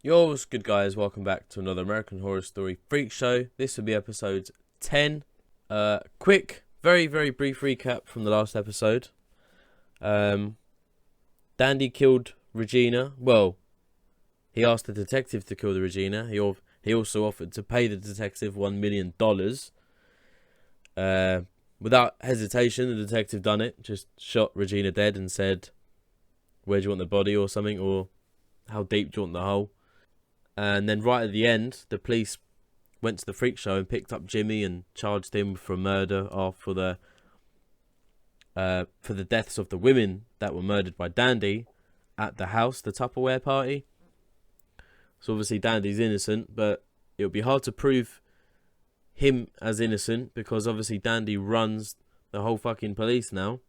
Yo, what's good guys, welcome back to another American Horror Story Freak Show. This will be episode 10. Quick, very brief recap from the last episode. Dandy killed Regina. Well, he asked the detective to kill the Regina. He also offered to pay the detective $1 million. Without hesitation, the detective done it. Just shot Regina dead and said, where do you want the body or something? Or how deep do you want the hole? And then right at the end, the police went to the freak show and picked up Jimmy and charged him for murder for the deaths of the women that were murdered by Dandy at the house, the Tupperware party. So obviously Dandy's innocent, but it would be hard to prove him as innocent because obviously Dandy runs the whole fucking police now.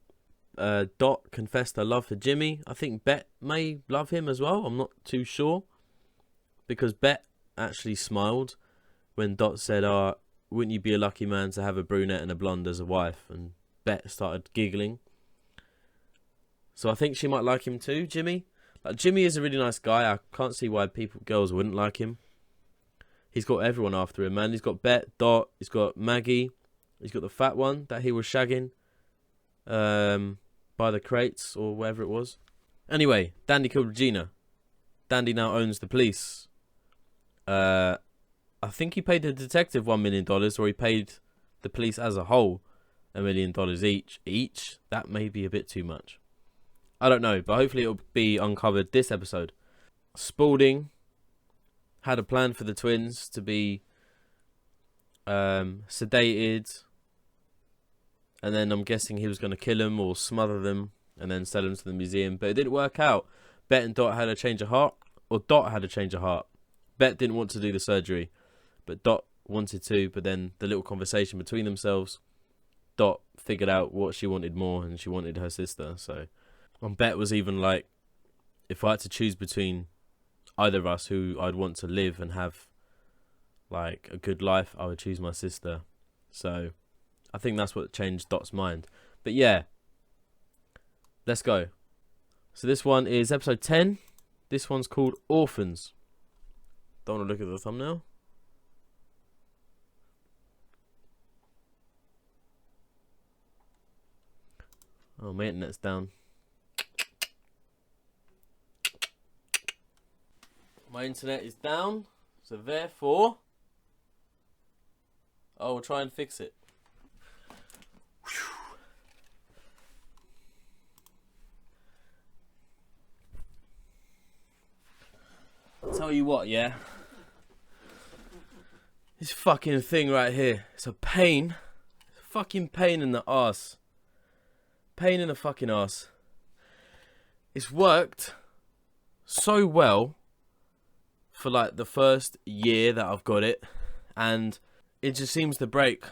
Dot confessed her love for Jimmy. I think Bet may love him as well. I'm not too sure. Because Bet actually smiled when Dot said, wouldn't you be a lucky man to have a brunette and a blonde as a wife? And Bet started giggling. So I think she might like him too, Jimmy. Like, Jimmy is a really nice guy. I can't see why girls wouldn't like him. He's got everyone after him, man. He's got Bet, Dot, he's got Maggie. He's got the fat one that he was shagging by the crates or whatever it was. Anyway, Dandy killed Regina. Dandy now owns the police. I think he paid the detective $1 million, or he paid the police as a whole $1 million each. That may be a bit too much. I don't know, but hopefully it'll be uncovered this episode. Spaulding had a plan for the twins to be sedated, and then I'm guessing he was going to kill them or smother them and then sell them to the museum, but it didn't work out. Bet and Dot had a change of heart, or Dot had a change of heart. Bet didn't want to do the surgery, but Dot wanted to. But then the little conversation between themselves, Dot figured out what she wanted more, and she wanted her sister. So, and Bet was even like, if I had to choose between either of us who I'd want to live and have like a good life, I would choose my sister. So, I think that's what changed Dot's mind. But yeah, let's go. So this one is episode 10. This one's called Orphans. Don't want to look at the thumbnail. Oh, my internet's down. My internet is down, so therefore I will try and fix it. I'll tell you what, yeah. This fucking thing right here, it's a pain. It's a fucking pain in the arse. Pain in the fucking arse. It's worked so well for like the first year that I've got it, and it just seems to break.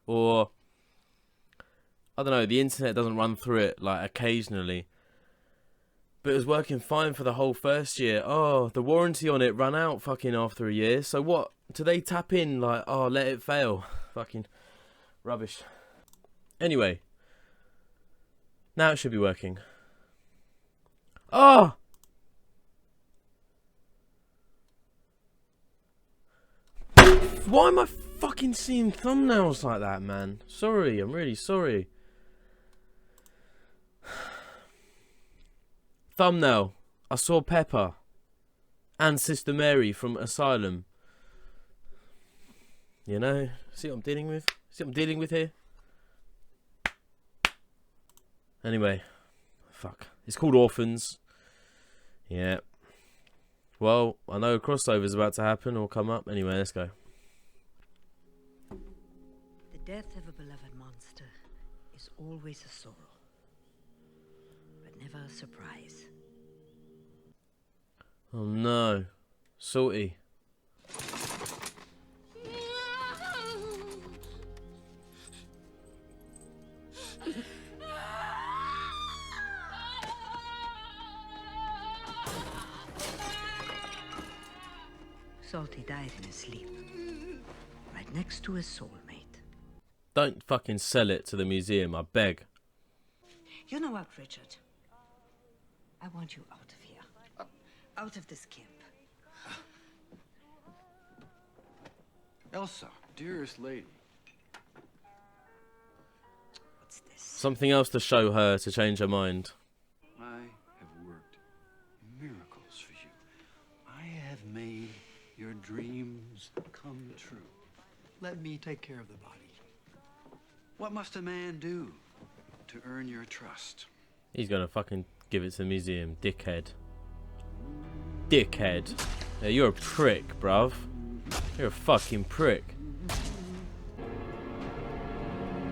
Or, I don't know, the internet doesn't run through it like occasionally. But it was working fine for the whole first year. Oh, the warranty on it ran out fucking after a year. So what? Do they tap in like, oh, let it fail? Fucking rubbish. Anyway. Now it should be working. Oh! Why am I fucking seeing thumbnails like that, man? Sorry, I'm really sorry. Thumbnail. I saw Pepper and Sister Mary from Asylum. You know, see what I'm dealing with? See what I'm dealing with here? Anyway, fuck. It's called Orphans. Yeah. Well, I know a crossover's about to happen or come up. Anyway, let's go. The death of a beloved monster is always a sorrow, but never a surprise. Oh no. Salty. Salty died in his sleep, right next to his soulmate. Don't fucking sell it to the museum, I beg. You know what, Richard? I want you out of here. Out of this camp. Elsa, dearest lady. What's this? Something else to show her to change her mind. I have worked miracles for you. I have made your dreams come true. Let me take care of the body. What must a man do to earn your trust? He's gonna fucking give it to the museum, dickhead. Dickhead. Yeah, you're a prick, bruv. You're a fucking prick.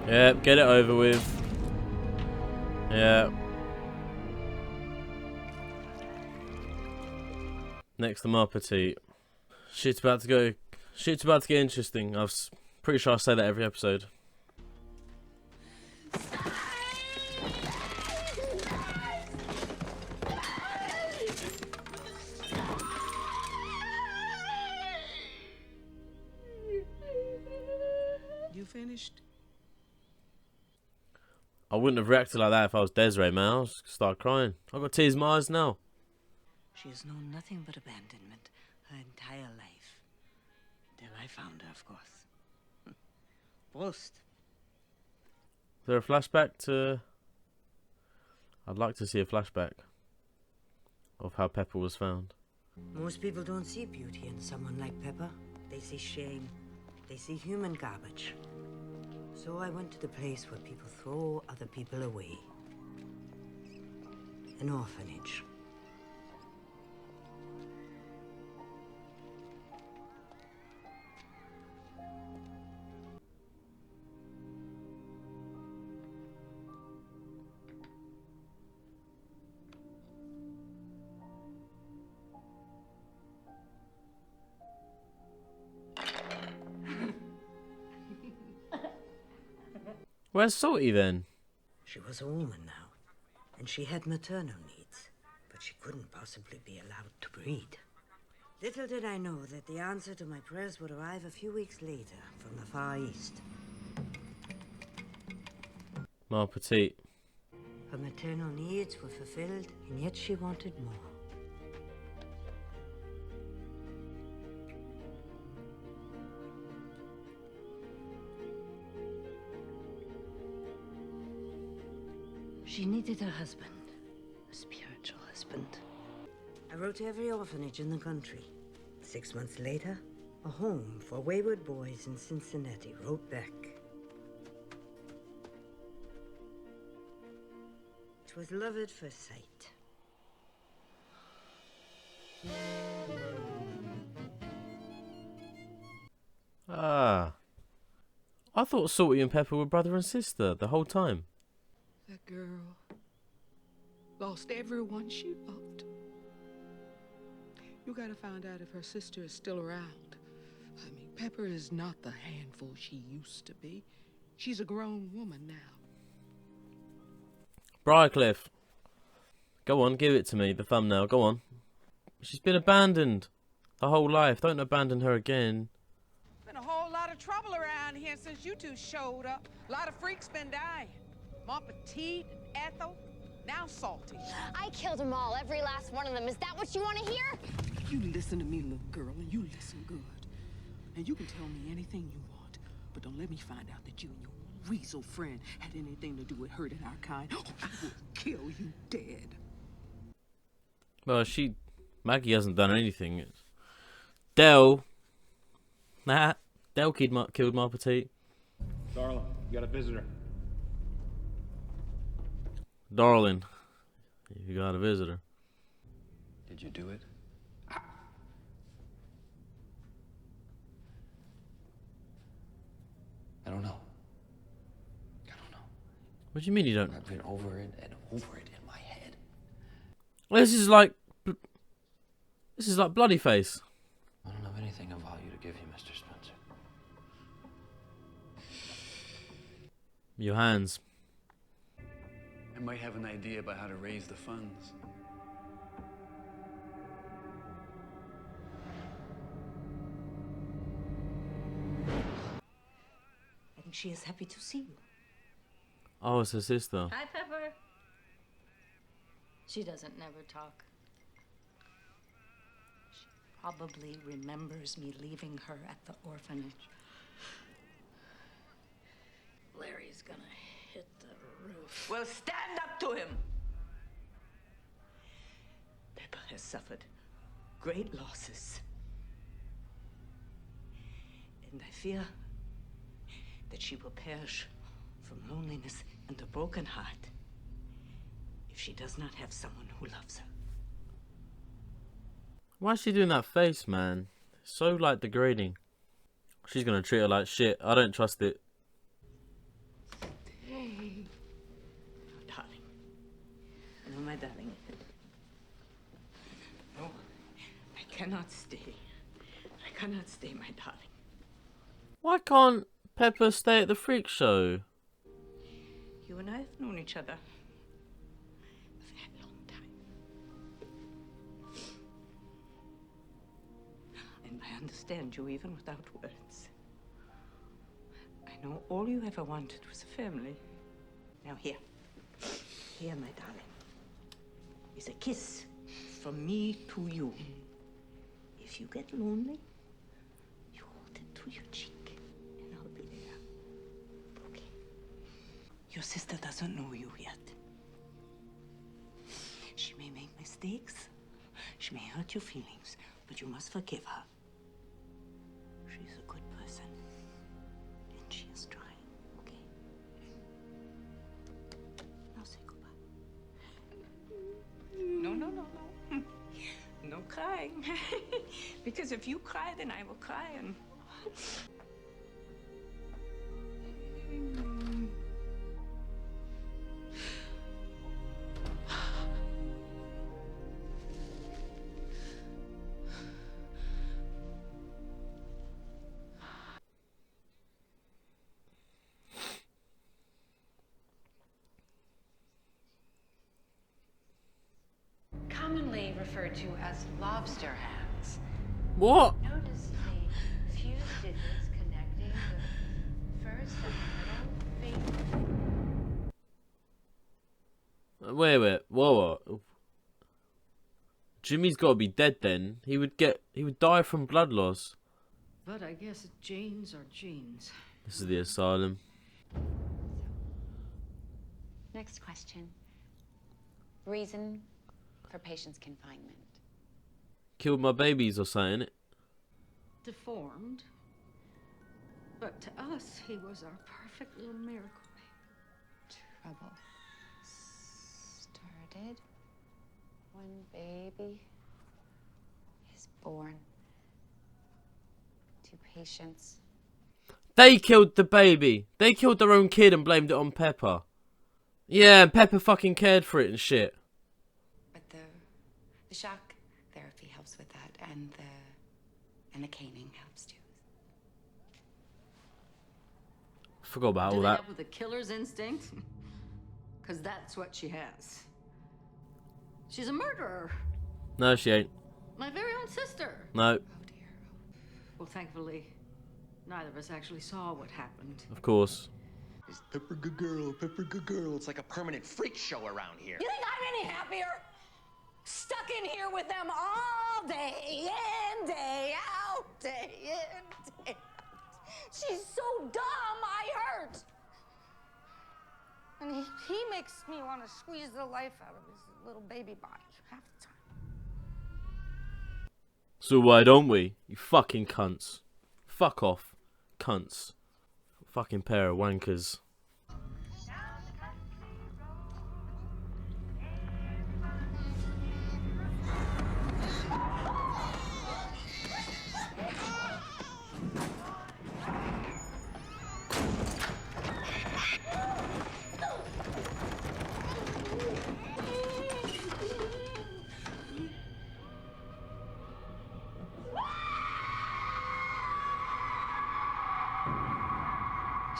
Yep, get it over with. Yeah. Next to Marpetite. Shit's about to get interesting. Pretty sure I say that every episode. You finished? I wouldn't have reacted like that if I was Desiree, man. I was start crying. I've got tears in my eyes now. She has known nothing but abandonment her entire life. Till I found her, of course. Prost. Is there a flashback to... I'd like to see a flashback of how Pepper was found. Most people don't see beauty in someone like Pepper. They see shame. They see human garbage. So I went to the place where people throw other people away. An orphanage. Where's Salty then? She was a woman now, and she had maternal needs, but she couldn't possibly be allowed to breed. Little did I know that the answer to my prayers would arrive a few weeks later from the Far East. Marpetite. Her maternal needs were fulfilled, and yet she wanted more. She needed a husband, a spiritual husband. I wrote to every orphanage in the country. 6 months later, a home for wayward boys in Cincinnati wrote back. It was love at first sight. Ah. I thought Salty and Pepper were brother and sister the whole time. That girl lost everyone she loved. You gotta find out if her sister is still around. I mean, Pepper is not the handful she used to be. She's a grown woman now. Briarcliff. Go on, give it to me, the thumbnail, go on. She's been abandoned her whole life. Don't abandon her again. Been a whole lot of trouble around here since you two showed up. A lot of freaks been dying. Marpetite, Ethel, now Salty. I killed them all, every last one of them. Is that what you want to hear? You listen to me, little girl, and you listen good. And you can tell me anything you want, but don't let me find out that you and your weasel friend had anything to do with hurting our kind. Oh, I will kill you dead. Well, Maggie hasn't done anything. Del killed Marpetite. Darla, you got a visitor. Darling, you got a visitor. Did you do it? I don't know. What do you mean you don't? I've been over it and over it in my head. Well, this is like Bloody Face. I don't have anything of value to give you, Mr. Spencer. Your hands. I might have an idea about how to raise the funds. I think she is happy to see you. Oh, it's her sister. Hi, Pepper. She doesn't never talk. probably remembers me leaving her at the orphanage. Larry's gonna hit the roof. Well, stand up to him. Pepper has suffered great losses. And I fear that she will perish from loneliness and a broken heart if she does not have someone who loves her. Why is she doing that face, man? So, like, degrading. She's gonna treat her like shit. I don't trust it. Darling. No, my darling. No, I cannot stay. I cannot stay, my darling. Why can't Pepper stay at the freak show? You and I have known each other a very long time. And I understand you even without words. I know all you ever wanted was a family. Now here, my darling, is a kiss from me to you. If you get lonely, you hold it to your cheek. Your sister doesn't know you yet. She may make mistakes. She may hurt your feelings, but you must forgive her. She's a good person. And she is trying, okay? Now say goodbye. No. No crying. Because if you cry, then I will cry and... Commonly referred to as lobster hands. What? Notice the fused digits connecting the first and middle finger. Wait. Whoa. Jimmy's got to be dead then. He would die from blood loss. But I guess genes are genes. This is the asylum. Next question. Reason for patient's confinement. Killed my babies or something. Deformed. But to us, he was our perfect little miracle. Trouble started when baby is born. Two patients. They killed the baby. They killed their own kid and blamed it on Pepper. Yeah, and Pepper fucking cared for it and shit. But the shock therapy helps with that, and the caning helps too. Forgot about all Do they that. help with the killer's instinct? Because that's what she has. She's a murderer. No, she ain't. My very own sister. No, Oh dear. Well, thankfully, neither of us actually saw what happened. of course. Is Pepper good girl, Pepper good girl. It's like a permanent freak show around here. You think I'm any happier? Stuck in here with them all day in, day out, day in, day out. She's so dumb, I hurt. And he makes me want to squeeze the life out of his little baby body half the time. So why don't we? You fucking cunts. Fuck off. Cunts. Fucking pair of wankers.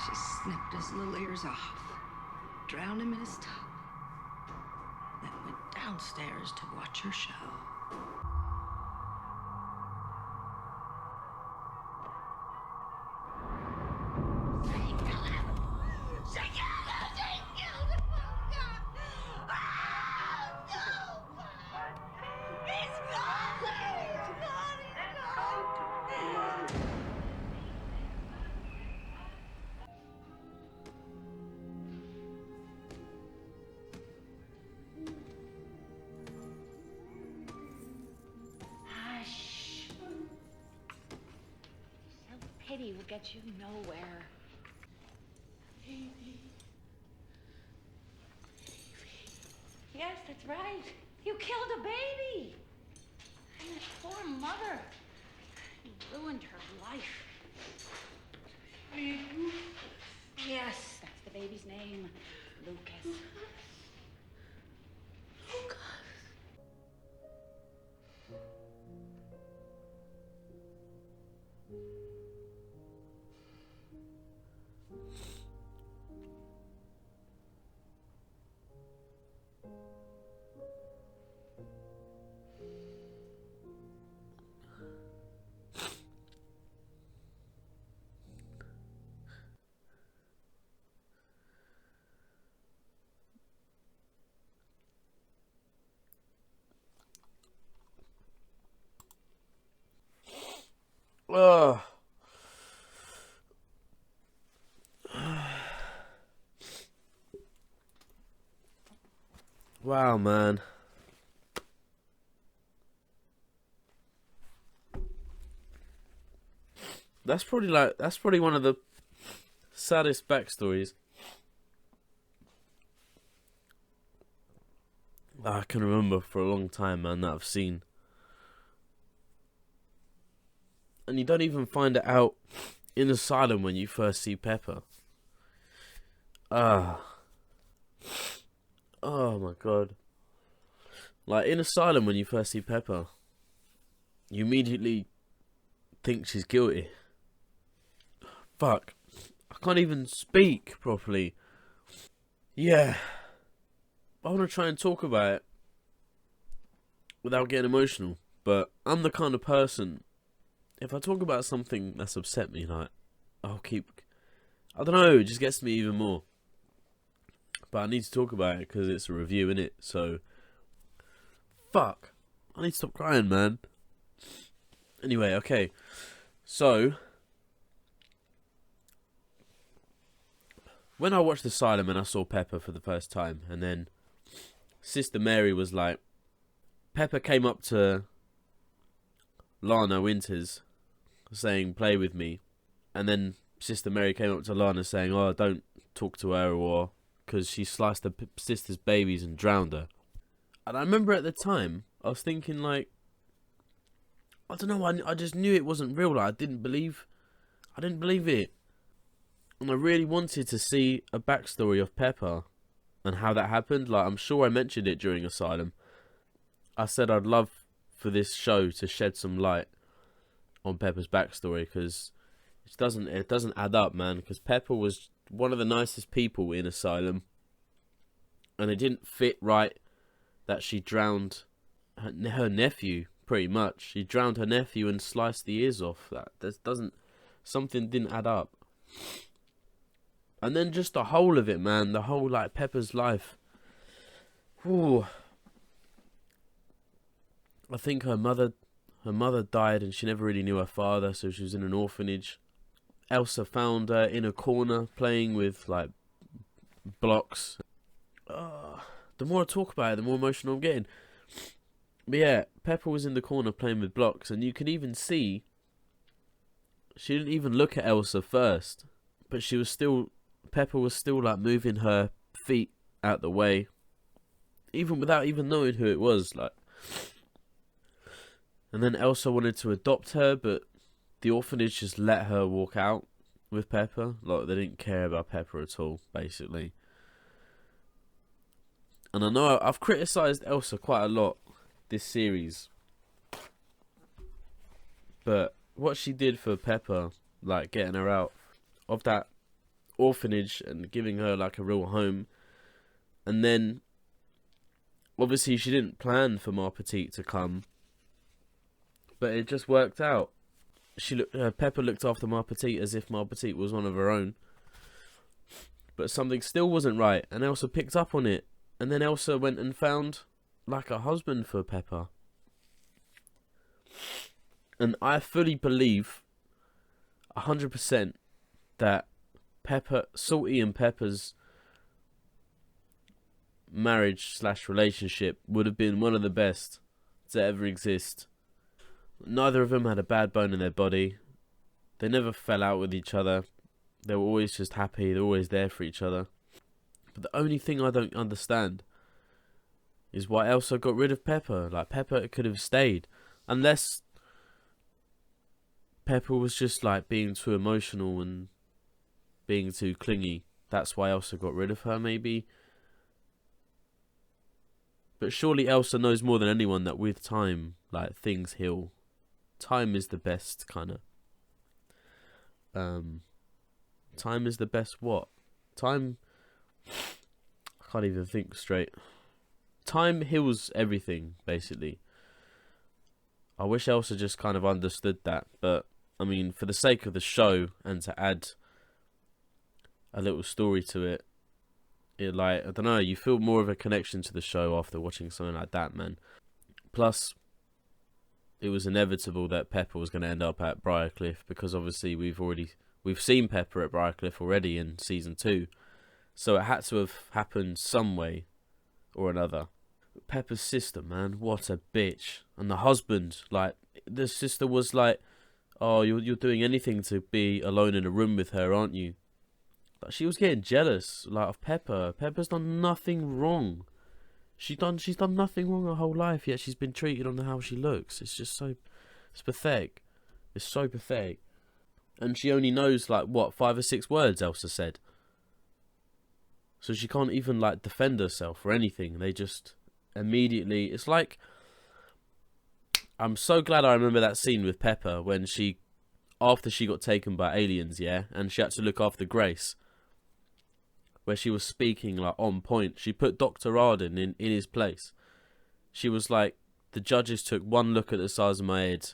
She snipped his little ears off, drowned him in his tub, then went downstairs to watch her show. pity will get you nowhere. Yes, that's right. You killed a baby. And his poor mother. You ruined her life. Yes, that's the baby's name. Lucas. Ugh. Wow, man. That's probably one of the saddest backstories I can remember for a long time, man, that I've seen. And you don't even find it out in Asylum when you first see Pepper. Oh my god. Like, in Asylum when you first see Pepper, you immediately think she's guilty. Fuck. I can't even speak properly. Yeah. I want to try and talk about it without getting emotional. But I'm the kind of person, if I talk about something that's upset me, like, I'll keep... I don't know, it just gets to me even more. But I need to talk about it because it's a review, innit? So, fuck. I need to stop crying, man. Anyway, okay. So, when I watched Asylum and I saw Pepper for the first time, and then Sister Mary was like... Pepper came up to Lana Winters saying, play with me. And then Sister Mary came up to Lana saying, oh, don't talk to her, or... because she sliced her sister's babies and drowned her. And I remember at the time, I was thinking, like, I don't know, I just knew it wasn't real. Like, I didn't believe it. And I really wanted to see a backstory of Pepper and how that happened. Like, I'm sure I mentioned it during Asylum. I said I'd love for this show to shed some light on Pepper's backstory, because it doesn't add up, man. Because Pepper was one of the nicest people in Asylum, and it didn't fit right that she drowned her nephew. Pretty much, she drowned her nephew and sliced the ears off. Something didn't add up. And then just the whole of it, man, the whole, like, Pepper's life. Ooh. I think her mother died and she never really knew her father, so she was in an orphanage. Elsa found her in a corner playing with, like, blocks. The more I talk about it, the more emotional I'm getting. But yeah, Pepper was in the corner playing with blocks, and you can even see she didn't even look at Elsa first, but Pepper was still, like, moving her feet out the way, even without even knowing who it was, like. And then Elsa wanted to adopt her, but the orphanage just let her walk out with Pepper. Like, they didn't care about Pepper at all, basically. And I know I've criticised Elsa quite a lot this series, but what she did for Pepper, like getting her out of that orphanage and giving her, like, a real home, and then obviously she didn't plan for Ma Petite to come, but it just worked out. Pepper looked after Ma Petite as if Ma Petite was one of her own, but something still wasn't right, and Elsa picked up on it. And then Elsa went and found, like, a husband for Pepper. And I fully believe 100% that Salty and Pepper's marriage / relationship would have been one of the best to ever exist. Neither of them had a bad bone in their body. They never fell out with each other. They were always just happy. They're always there for each other. But the only thing I don't understand is why Elsa got rid of Pepper. Like, Pepper could have stayed. Unless Pepper was just, like, being too emotional and being too clingy. That's why Elsa got rid of her, maybe. But surely Elsa knows more than anyone that with time, like, things heal. Time is the best, kind of. Time is the best what? Time... I can't even think straight. Time heals everything, basically. I wish Elsa just kind of understood that. But, I mean, for the sake of the show and to add a little story to it, like, I don't know, you feel more of a connection to the show after watching something like that, man. Plus, it was inevitable that Pepper was going to end up at Briarcliff, because obviously we've seen Pepper at Briarcliff already in season 2, so it had to have happened some way or another. Pepper's sister, man, what a bitch. And the husband, like, the sister was like, oh, you're doing anything to be alone in a room with her, aren't you? Like, she was getting jealous, like, of Pepper. Pepper's done nothing wrong. She's done nothing wrong her whole life, yet she's been treated on how she looks. It's just so... It's pathetic. It's so pathetic. And she only knows, like, what, 5 or 6 words Elsa said. So she can't even, like, defend herself or anything. They just immediately... It's like... I'm so glad I remember that scene with Pepper when she... After she got taken by aliens, yeah? And she had to look after Grace. Where she was speaking, like, on point. She put Dr. Arden in his place. She was like, the judges took one look at the size of my head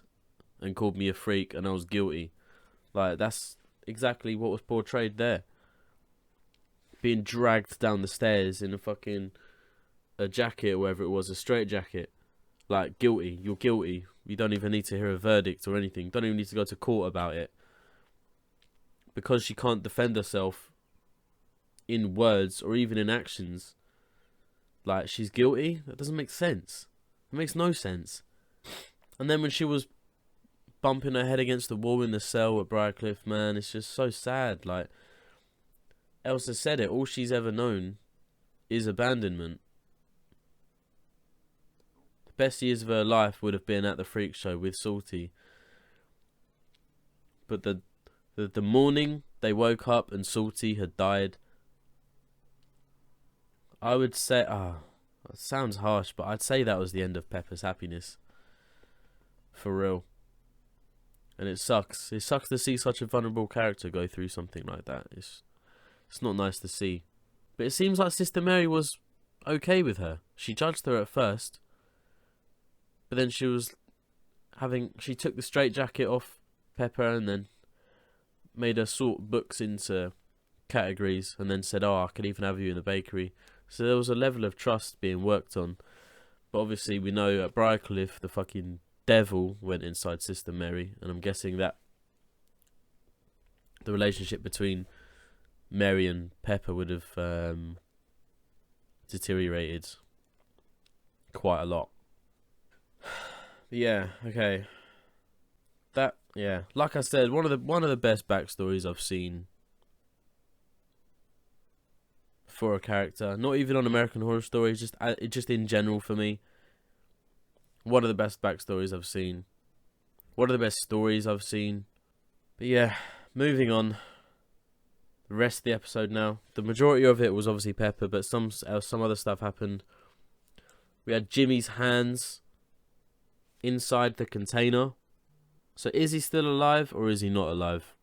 and called me a freak and I was guilty. Like, that's exactly what was portrayed there. Being dragged down the stairs in a jacket or whatever it was, a straight jacket. Like, guilty. You're guilty. You don't even need to hear a verdict or anything. Don't even need to go to court about it. Because she can't defend herself in words or even in actions, like, she's guilty. That doesn't make sense. It makes no sense. And then when she was bumping her head against the wall in the cell at Briarcliff, man, it's just so sad. Like, Elsa said it, all she's ever known is abandonment. The best years of her life would have been at the freak show with Salty. But the morning they woke up and Salty had died, I would say, it sounds harsh, but I'd say that was the end of Pepper's happiness. For real. And it sucks. It sucks to see such a vulnerable character go through something like that. It's not nice to see. But it seems like Sister Mary was okay with her. She judged her at first. But then she took the straitjacket off Pepper and then made her sort books into categories and then said, oh, I can even have you in the bakery. So there was a level of trust being worked on. But obviously we know at Briarcliff the fucking devil went inside Sister Mary, and I'm guessing that the relationship between Mary and Pepper would have deteriorated quite a lot. But yeah, okay. That, yeah, like I said, one of the best backstories I've seen for a character, not even on American Horror Story, just in general for me. One of the best backstories I've seen. One of the best stories I've seen. But yeah, moving on. The rest of the episode now. The majority of it was obviously Pepper, but some other stuff happened. We had Jimmy's hands inside the container. So is he still alive or is he not alive?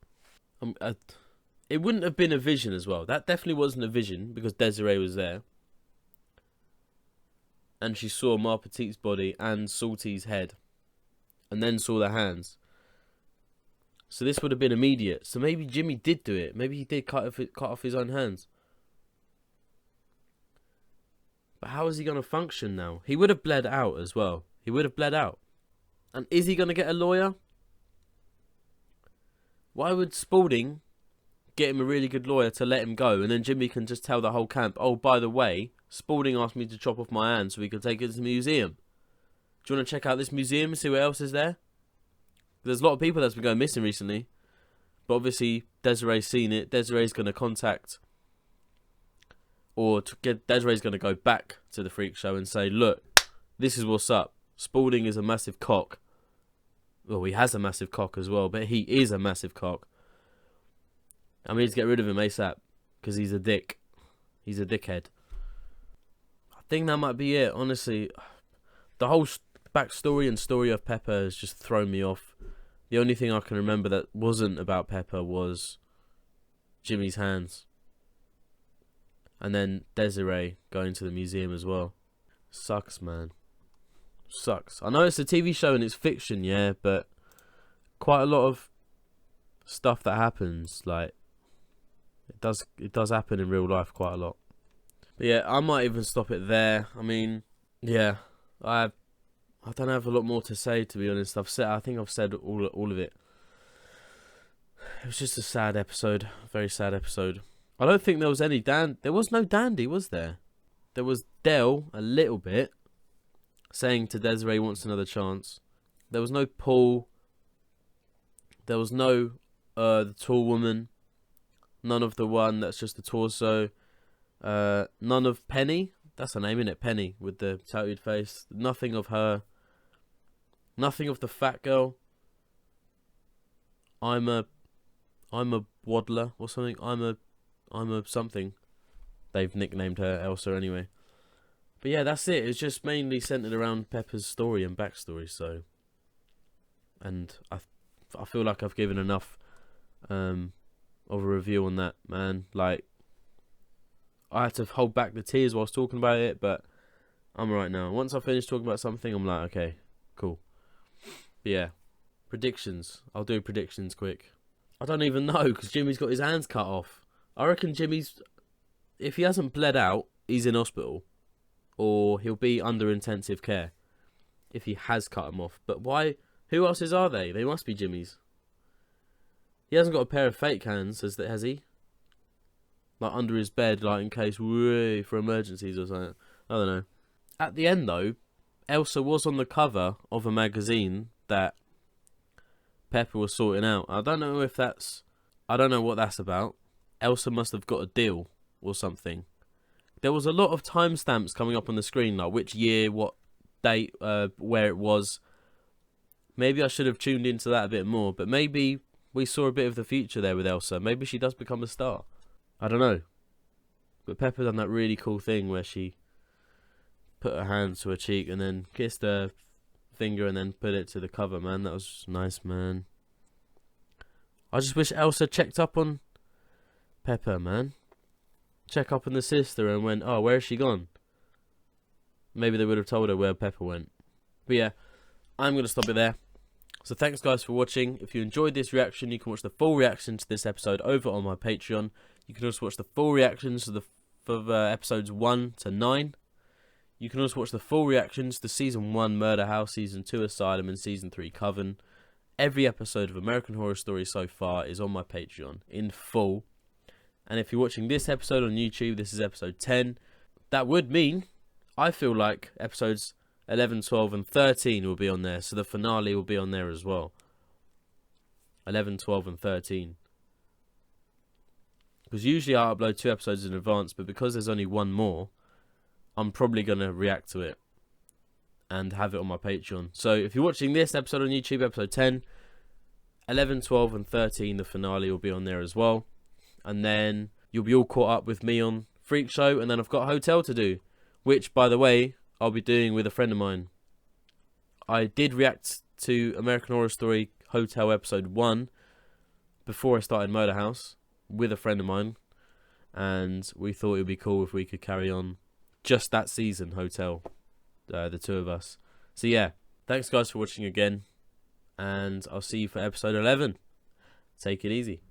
It wouldn't have been a vision as well. That definitely wasn't a vision because Desiree was there. And she saw Ma Petite's body and Salty's head. And then saw the hands. So this would have been immediate. So maybe Jimmy did do it. Maybe he did cut off his own hands. But how is he going to function now? He would have bled out as well. He would have bled out. And is he going to get a lawyer? Why would Spaulding get him a really good lawyer to let him go, and then Jimmy can just tell the whole camp, oh, by the way, Spaulding asked me to chop off my hand so we could take it to the museum. Do you want to check out this museum and see what else is there? There's a lot of people that's been going missing recently. but obviously Desiree's seen it. Desiree's going to contact, or Desiree's going to go back to the freak show and say, look, this is what's up. Spalding is a massive cock. Well, he has a massive cock as well, but he is a massive cock. I need to get rid of him ASAP, because he's a dick. He's a dickhead. I think that might be it, honestly. The whole backstory and story of Pepper has just thrown me off. The only thing I can remember that wasn't about Pepper was Jimmy's hands. And then Desiree going to the museum as well. Sucks, man. Sucks. I know it's a TV show and it's fiction, yeah, but quite a lot of stuff that happens, like, it does happen in real life quite a lot. But yeah, I might even stop it there. I mean, yeah, I don't have a lot more to say, to be honest. I think I've said all of it. It was just a sad episode, a very sad episode. I don't think there was any there was no Dandy, was there? There was Del a little bit, saying to Desiree wants another chance. There was no Paul. There was no the tall woman. None of the one that's just the torso. None of Penny. That's her name, isn't it? Penny with the tattooed face. Nothing of her. Nothing of the fat girl. I'm a waddler or something. I'm a something. They've nicknamed her Elsa anyway. But yeah, that's it. It's just mainly centered around Pepper's story and backstory. So, and I feel like I've given enough of a review on that, man. Like, I had to hold back the tears whilst talking about it, but I'm alright now. Once I finish talking about something, I'm like, okay, cool. But yeah, predictions. I'll do predictions quick. I don't even know, because Jimmy's got his hands cut off. I reckon Jimmy's, if he hasn't bled out, he's in hospital. Or he'll be under intensive care if he has cut them off. But why? Who else's are they? They must be Jimmy's. He hasn't got a pair of fake hands, has he? Like under his bed, like in case for emergencies or something. I don't know. At the end though, Elsa was on the cover of a magazine that Pepper was sorting out. I don't know if that's... I don't know what that's about. Elsa must have got a deal or something. There was a lot of timestamps coming up on the screen, like which year, what date, where it was. Maybe I should have tuned into that a bit more, but maybe we saw a bit of the future there with Elsa. Maybe she does become a star. I don't know. But Pepper done that really cool thing where she put her hand to her cheek and then kissed her finger and then put it to the cover, man. That was nice, man. I just wish Elsa checked up on Pepper, man. Check up on the sister and went, oh, where has she gone? Maybe they would have told her where Pepper went. But yeah, I'm going to stop it there. So thanks guys for watching. If you enjoyed this reaction, you can watch the full reaction to this episode over on my Patreon. You can also watch the full reactions to the episodes 1 to 9. You can also watch the full reactions to Season 1 Murder House, Season 2 Asylum, and Season 3 Coven. Every episode of American Horror Story so far is on my Patreon in full. And if you're watching this episode on YouTube, this is episode 10. That would mean, I feel like, episodes 11, 12, and 13 will be on there. So the finale will be on there as well. 11, 12, and 13. Because usually I upload 2 episodes in advance, but because there's only one more, I'm probably going to react to it and have it on my Patreon. So if you're watching this episode on YouTube, episode 10, 11, 12, and 13, the finale will be on there as well. And then you'll be all caught up with me on Freak Show, and then I've got Hotel to do, which, by the way, I'll be doing with a friend of mine. I did react to American Horror Story Hotel episode 1 before I started Murder House with a friend of mine, and we thought it would be cool if we could carry on just that season, Hotel, the two of us. So yeah, thanks guys for watching again, and I'll see you for episode 11. Take it easy.